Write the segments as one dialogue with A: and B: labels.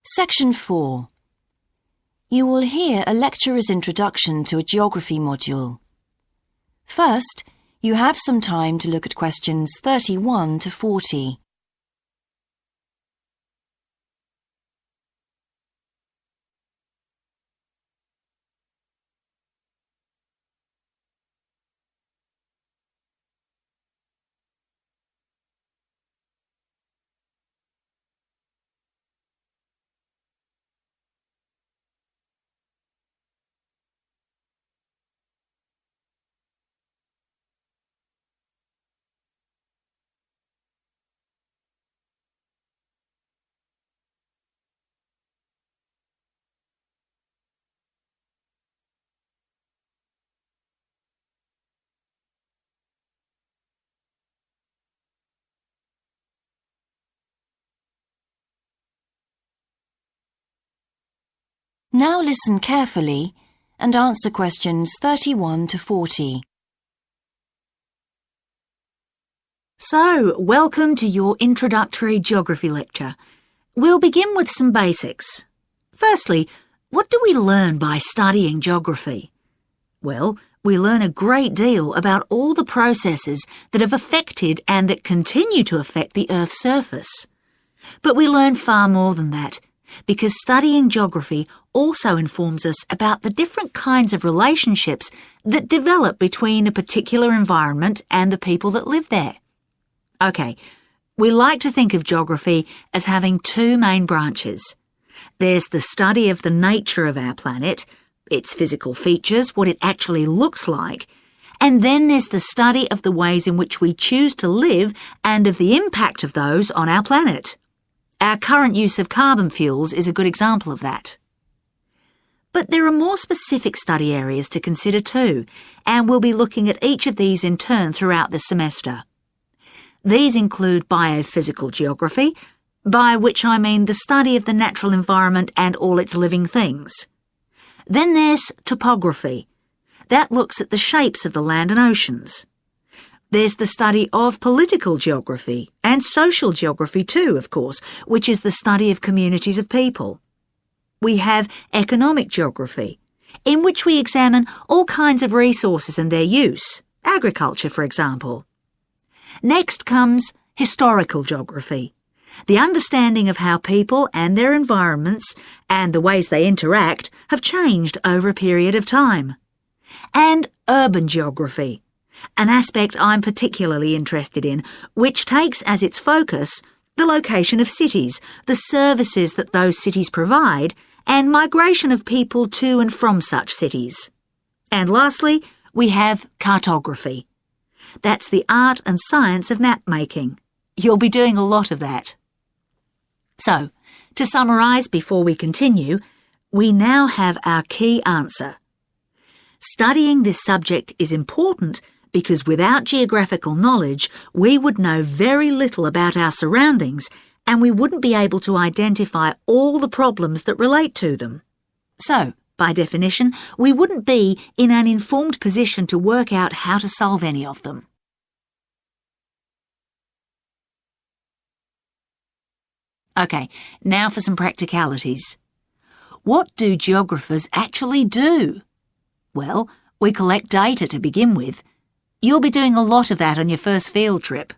A: Section 4. You will hear a lecturer's introduction to a geography module. First, you have some time to look at questions 31 to 40. Now listen carefully and answer questions 31 to 40.
B: So, welcome to your introductory geography lecture. We'll begin with some basics. Firstly, what do we learn by studying geography? Well, we learn a great deal about all the processes that have affected and that continue to affect the Earth's surface. But we learn far more than that, because studying geography also informs us about the different kinds of relationships that develop between a particular environment and the people that live there. Okay, we like to think of geography as having two main branches. There's the study of the nature of our planet, its physical features, what it actually looks like, and then there's the study of the ways in which we choose to live and of the impact of those on our planet. Our current use of carbon fuels is a good example of that. But there are more specific study areas to consider too, and we'll be looking at each of these in turn throughout the semester. These include biophysical geography, by which I mean the study of the natural environment and all its living things. Then there's topography. That looks at the shapes of the land and oceans. There's the study of political geography, and social geography too, of course, which is the study of communities of people. We have economic geography, in which we examine all kinds of resources and their use, agriculture, for example. Next comes historical geography, the understanding of how people and their environments and the ways they interact have changed over a period of time. And urban geography, an aspect I'm particularly interested in, which takes as its focus the location of cities, the services that those cities provide, and migration of people to and from such cities. And lastly, we have cartography. That's the art and science of map making. You'll be doing a lot of that. So, to summarise before we continue, we now have our key answer. Studying this subject is important because without geographical knowledge, we would know very little about our surroundings and we wouldn't be able to identify all the problems that relate to them. So, by definition, we wouldn't be in an informed position to work out how to solve any of them. Okay, now for some practicalities. What do geographers actually do? Well, we collect data to begin with. You'll be doing a lot of that on your first field trip.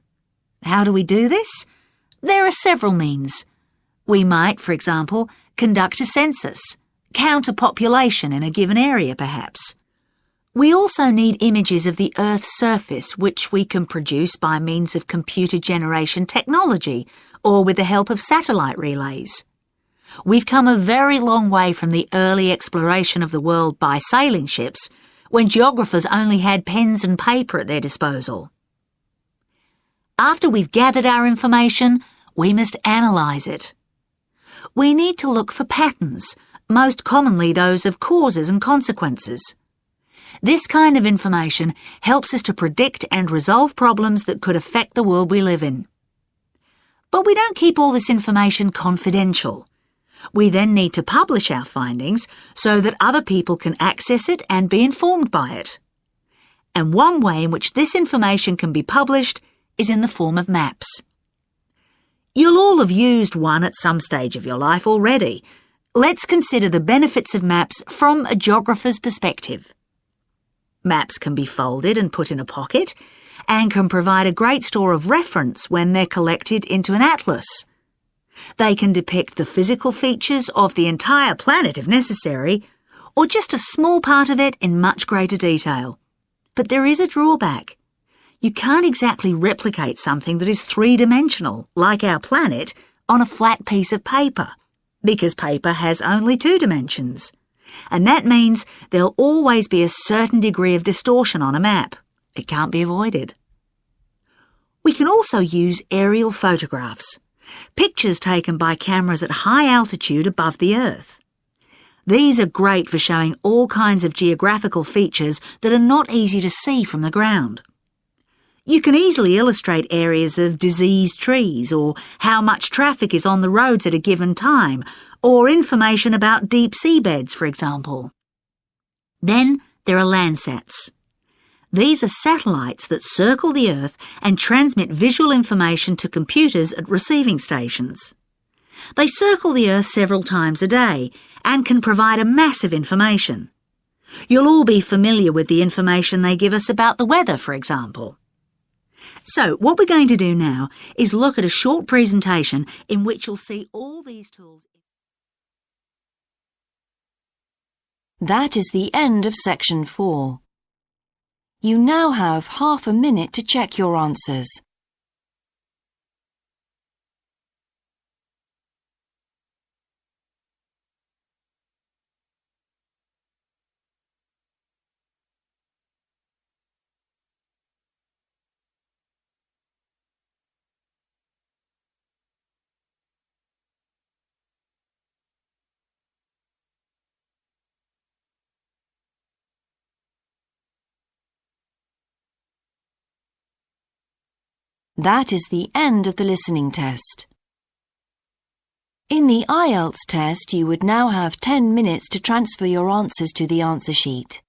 B: How do we do this? There are several means. We might, for example, conduct a census, count a population in a given area perhaps. We also need images of the Earth's surface which we can produce by means of computer generation technology or with the help of satellite relays. We've come a very long way from the early exploration of the world by sailing ships, when geographers only had pens and paper at their disposal. After we've gathered our information, we must analyse it. We need to look for patterns, most commonly those of causes and consequences. This kind of information helps us to predict and resolve problems that could affect the world we live in. But we don't keep all this information confidential. We then need to publish our findings so that other people can access it and be informed by it. And one way in which this information can be published is in the form of maps. You'll all have used one at some stage of your life already. Let's consider the benefits of maps from a geographer's perspective. Maps can be folded and put in a pocket and can provide a great store of reference when they're collected into an atlas. They can depict the physical features of the entire planet if necessary, or just a small part of it in much greater detail. But there is a drawback. You can't exactly replicate something that is three-dimensional, like our planet, on a flat piece of paper, because paper has only 2 dimensions. And that means there'll always be a certain degree of distortion on a map. It can't be avoided. We can also use aerial photographs, pictures taken by cameras at high altitude above the Earth. These are great for showing all kinds of geographical features that are not easy to see from the ground. You can easily illustrate areas of diseased trees, or how much traffic is on the roads at a given time, or information about deep seabeds, for example. Then there are Landsats. These are satellites that circle the Earth and transmit visual information to computers at receiving stations. They circle the Earth several times a day and can provide a massive information. You'll all be familiar with the information they give us about the weather, for example. So what we're going to do now is look at a short presentation in which you'll see all these tools.
A: That is the end of section 4. You now have half a minute to check your answers. That is the end of the listening test. In the IELTS test, you would now have 10 minutes to transfer your answers to the answer sheet.